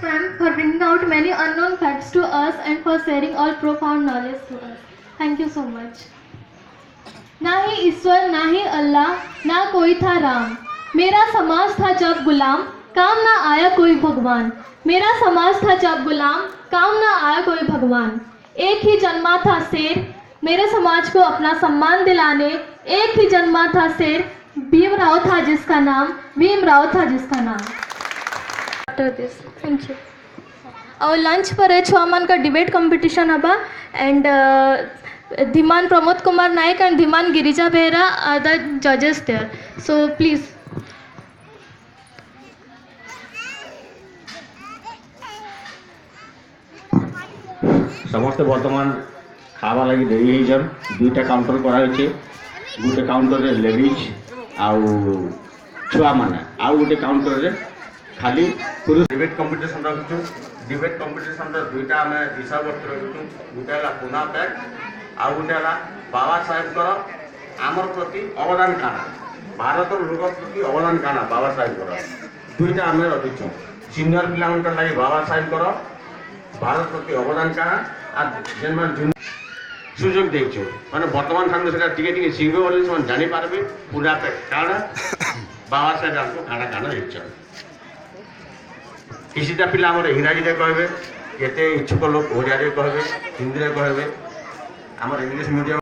ma'am, for bringing out many unknown facts to us and for sharing all profound knowledge to us. Thank you so much. ना ही ईश्वर ना ही अल्लाह ना कोई था राम, मेरा समाज था जब गुलाम, काम ना आया कोई भगवान। मेरा समाज था जब गुलाम, काम ना आया कोई भगवान। एक ही जन्मा था शेर, मेरे समाज को अपना सम्मान दिलाने। एक ही जन्मा था शेर, भीमराव था जिसका नाम, भीमराव था जिसका नाम। After this thank you. और लंच पर छुआमान का डिबेट कंपटीशन हबा and Dhiman Pramod Kumar Nayak and Dhiman Girija Behera are the जजेस देयर, सो प्लीज। समस्ते बर्तमान खावा लगी रेडी होइछन। दुईटा काउंटर कराइछे, गोटे काउंटर रे लेडीज आउ छुआ माने, आउ गोटे काउंटर रे खाली पुरुष। डिबेट कंपटीशन रखिछु। डिबेट कंपटीशन रे दुईटा हमें विषय वस्तु रखिछु। गोटे हला पुना पैक, आउ गोटे हला बाबा साहेब कर आमर प्रति अवदान काना, भारत लोक प्रति अवदान काना बाबा साहेब कर। दुईटा हमें रखिछु। सीनियर पिला मन लागि बाबा साहेब कर भारत प्रति अवदान का सुजोग देखो माने वर्तमान समय से टिके टिके सीखबे बोले से जानी पारबे पूरा पे काना बाबा साहेब हमको खाना खाना देखछ। किसीटा पिला हमर इंग्रजी रे कहबे, केते इच्छुक लोक ओडिया रे कहबे, हिंदी रे कहबे, हमर इंग्लिश मीडियम